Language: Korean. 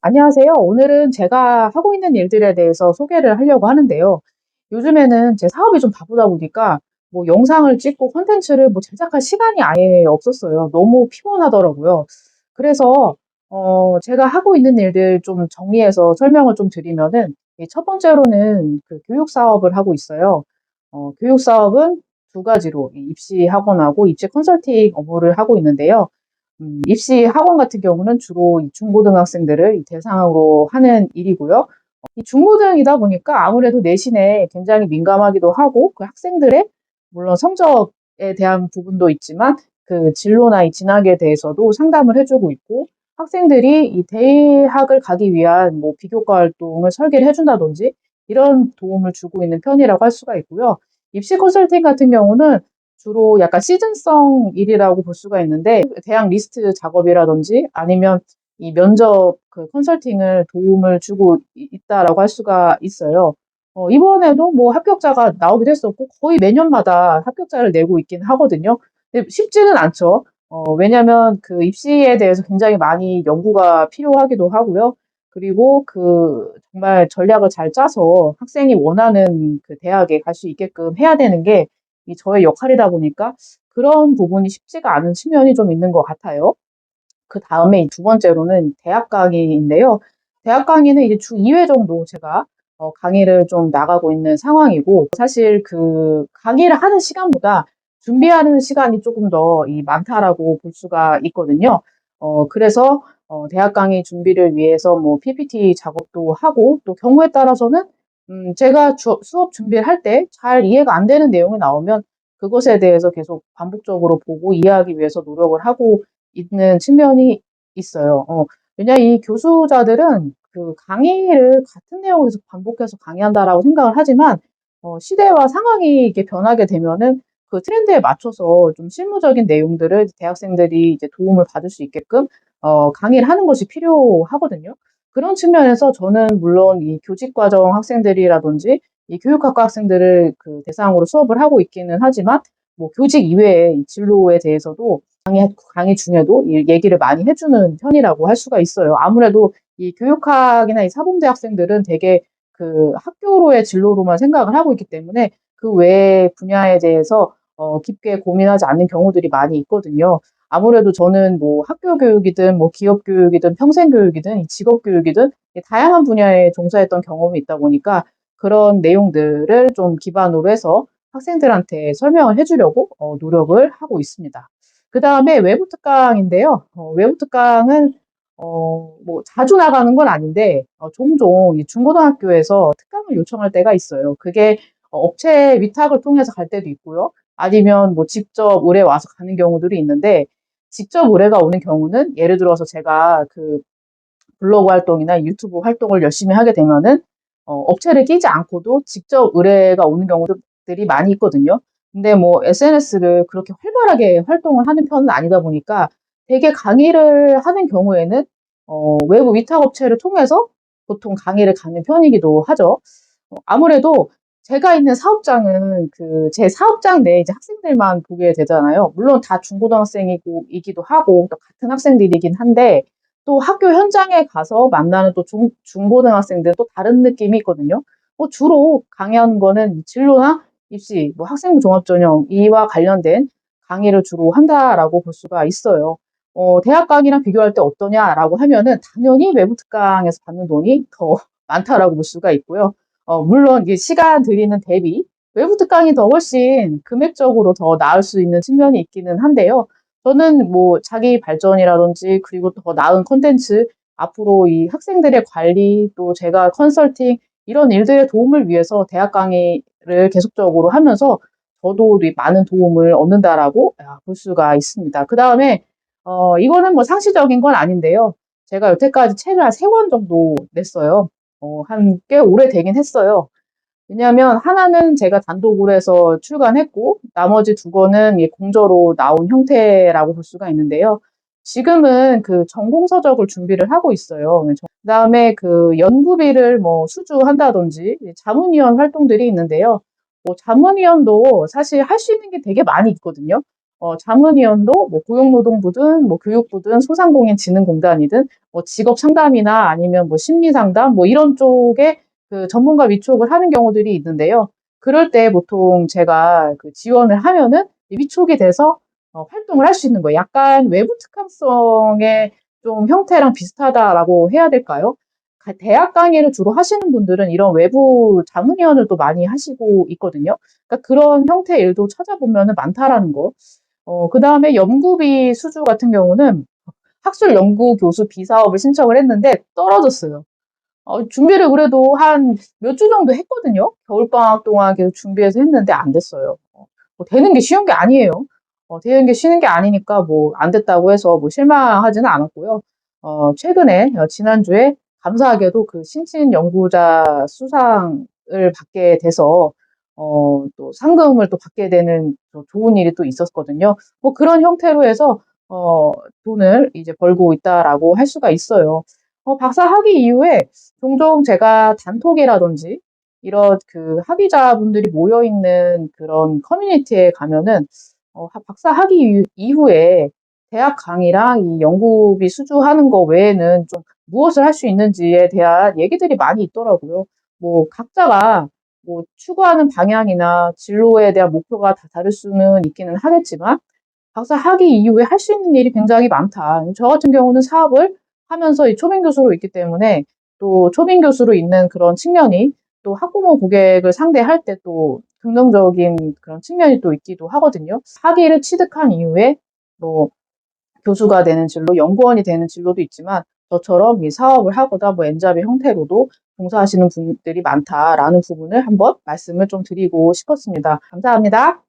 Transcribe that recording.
안녕하세요. 오늘은 제가 하고 있는 일들에 대해서 소개를 하려고 하는데요. 요즘에는 제 사업이 좀 바쁘다 보니까 뭐 영상을 찍고 콘텐츠를 뭐 제작할 시간이 아예 없었어요. 너무 피곤하더라고요. 그래서 제가 하고 있는 일들 좀 정리해서 설명을 좀 드리면은 이 첫 번째로는 그 교육 사업을 하고 있어요. 교육 사업은 두 가지로 이 입시 학원하고 입시 컨설팅 업무를 하고 있는데요. 입시 학원 같은 경우는 주로 이 중고등학생들을 이 대상으로 하는 일이고요. 이 중고등이다 보니까 아무래도 내신에 굉장히 민감하기도 하고 그 학생들의 물론 성적에 대한 부분도 있지만 그 진로나 이 진학에 대해서도 상담을 해주고 있고 학생들이 이 대학을 가기 위한 뭐 비교과 활동을 설계를 해준다든지 이런 도움을 주고 있는 편이라고 할 수가 있고요. 입시 컨설팅 같은 경우는 주로 약간 시즌성 일이라고 볼 수가 있는데 대학 리스트 작업이라든지 아니면 이 면접 그 컨설팅을 도움을 주고 있다라고 할 수가 있어요. 이번에도 뭐 합격자가 나오기도 했었고 거의 매년마다 합격자를 내고 있긴 하거든요. 근데 쉽지는 않죠. 왜냐면 그 입시에 대해서 굉장히 많이 연구가 필요하기도 하고요. 그리고 그 정말 전략을 잘 짜서 학생이 원하는 그 대학에 갈 수 있게끔 해야 되는 게 이 저의 역할이다 보니까 그런 부분이 쉽지가 않은 측면이 좀 있는 것 같아요. 그다음에 두 번째로는 대학 강의인데요. 대학 강의는 이제 주 2회 정도 제가 강의를 좀 나가고 있는 상황이고 사실 그 강의를 하는 시간보다 준비하는 시간이 조금 더 이 많다라고 볼 수가 있거든요. 그래서 대학 강의 준비를 위해서 뭐 PPT 작업도 하고 또 경우에 따라서는 제가 수업 준비를 할 때 잘 이해가 안 되는 내용이 나오면 그것에 대해서 계속 반복적으로 보고 이해하기 위해서 노력을 하고 있는 측면이 있어요. 왜냐 이 교수자들은 그 강의를 같은 내용을 계속 반복해서 강의한다라고 생각을 하지만 시대와 상황이 이렇게 변하게 되면은 그 트렌드에 맞춰서 좀 실무적인 내용들을 대학생들이 이제 도움을 받을 수 있게끔 강의를 하는 것이 필요하거든요. 그런 측면에서 저는 물론 이 교직과정 학생들이라든지 이 교육학과 학생들을 그 대상으로 수업을 하고 있기는 하지만 뭐 교직 이외의 이 진로에 대해서도 강의 중에도 이 얘기를 많이 해주는 편이라고 할 수가 있어요. 아무래도 이 교육학이나 이 사범대 학생들은 되게 그 학교로의 진로로만 생각을 하고 있기 때문에 그 외의 분야에 대해서 깊게 고민하지 않는 경우들이 많이 있거든요. 아무래도 저는 뭐 학교 교육이든 뭐 기업 교육이든 평생 교육이든 이 직업 교육이든 이 다양한 분야에 종사했던 경험이 있다 보니까 그런 내용들을 좀 기반으로 해서 학생들한테 설명을 해주려고 노력을 하고 있습니다. 그 다음에 외부 특강인데요. 외부 특강은 뭐 자주 나가는 건 아닌데 종종 이 중고등학교에서 특강을 요청할 때가 있어요. 그게 업체 위탁을 통해서 갈 때도 있고요. 아니면 뭐 직접 의뢰 와서 가는 경우들이 있는데 직접 의뢰가 오는 경우는 예를 들어서 제가 그 블로그 활동이나 유튜브 활동을 열심히 하게 되면은 업체를 끼지 않고도 직접 의뢰가 오는 경우들이 많이 있거든요. 근데 뭐 SNS를 그렇게 활발하게 활동을 하는 편은 아니다 보니까 되게 강의를 하는 경우에는 외부 위탁 업체를 통해서 보통 강의를 가는 편이기도 하죠. 아무래도 제가 있는 사업장은 그 제 사업장 내에 이제 학생들만 보게 되잖아요. 물론 다 중고등학생이고 이기도 하고 또 같은 학생들이긴 한데 또 학교 현장에 가서 만나는 또 중고등학생들은 또 다른 느낌이 있거든요. 주로 강의하는 거는 진로나 입시, 뭐 학생부 종합전형 이와 관련된 강의를 주로 한다라고 볼 수가 있어요. 대학 강의랑 비교할 때 어떠냐라고 하면은 당연히 외부 특강에서 받는 돈이 더 많다라고 볼 수가 있고요. 물론 이게 시간 들이는 대비 외부 특강이 더 훨씬 금액적으로 더 나을 수 있는 측면이 있기는 한데요. 저는 뭐 자기 발전이라든지 그리고 더 나은 콘텐츠 앞으로 이 학생들의 관리 또 제가 컨설팅 이런 일들의 도움을 위해서 대학 강의를 계속적으로 하면서 저도 많은 도움을 얻는다라고 볼 수가 있습니다. 그다음에 이거는 뭐 상시적인 건 아닌데요. 제가 여태까지 책을 한 3권 정도 냈어요. 한 꽤 오래되긴 했어요. 왜냐하면 하나는 제가 단독으로 해서 출간했고 나머지 2권은 이 공저로 나온 형태라고 볼 수가 있는데요. 지금은 그 전공 서적을 준비를 하고 있어요. 그다음에 그 연구비를 뭐 수주한다든지 자문위원 활동들이 있는데요. 뭐 자문위원도 사실 할 수 있는 게 되게 많이 있거든요. 자문위원도 뭐 고용노동부든 뭐 교육부든 소상공인진흥공단이든 뭐 직업 상담이나 아니면 뭐 심리 상담 뭐 이런 쪽에 그 전문가 위촉을 하는 경우들이 있는데요. 그럴 때 보통 제가 그 지원을 하면은 위촉이 돼서 활동을 할 수 있는 거예요. 약간 외부 특강성의 좀 형태랑 비슷하다라고 해야 될까요? 대학 강의를 주로 하시는 분들은 이런 외부 자문위원을 또 많이 하시고 있거든요. 그러니까 그런 형태의 일도 찾아보면은 많다라는 거. 그다음에 연구비 수주 같은 경우는 학술 연구 교수 비사업을 신청을 했는데 떨어졌어요. 준비를 그래도 한 몇 주 정도 했거든요. 겨울방학 동안 계속 준비해서 했는데 안 됐어요. 뭐 되는 게 쉬운 게 아니에요. 되는 게 쉬운 게 아니니까 뭐 안 됐다고 해서 뭐 실망하지는 않았고요. 최근에, 지난주에 감사하게도 그 신친 연구자 수상을 받게 돼서, 또 상금을 또 받게 되는 또 좋은 일이 또 있었거든요. 뭐 그런 형태로 해서, 돈을 이제 벌고 있다라고 할 수가 있어요. 박사 학위 이후에 종종 제가 단톡이라든지 이런 그 학위자분들이 모여 있는 그런 커뮤니티에 가면은 박사 학위 이후에 대학 강의랑 이 연구비 수주하는 거 외에는 좀 무엇을 할 수 있는지에 대한 얘기들이 많이 있더라고요. 뭐 각자가 뭐 추구하는 방향이나 진로에 대한 목표가 다 다를 수는 있기는 하겠지만 박사 학위 이후에 할 수 있는 일이 굉장히 많다. 저 같은 경우는 사업을 하면서 이 초빙 교수로 있기 때문에 또 초빙 교수로 있는 그런 측면이 또 학부모 고객을 상대할 때 또 긍정적인 그런 측면이 또 있기도 하거든요. 학위를 취득한 이후에 뭐 교수가 되는 진로, 연구원이 되는 진로도 있지만 저처럼 이 사업을 하거나 뭐 엔잡의 형태로도 봉사하시는 분들이 많다라는 부분을 한번 말씀을 좀 드리고 싶었습니다. 감사합니다.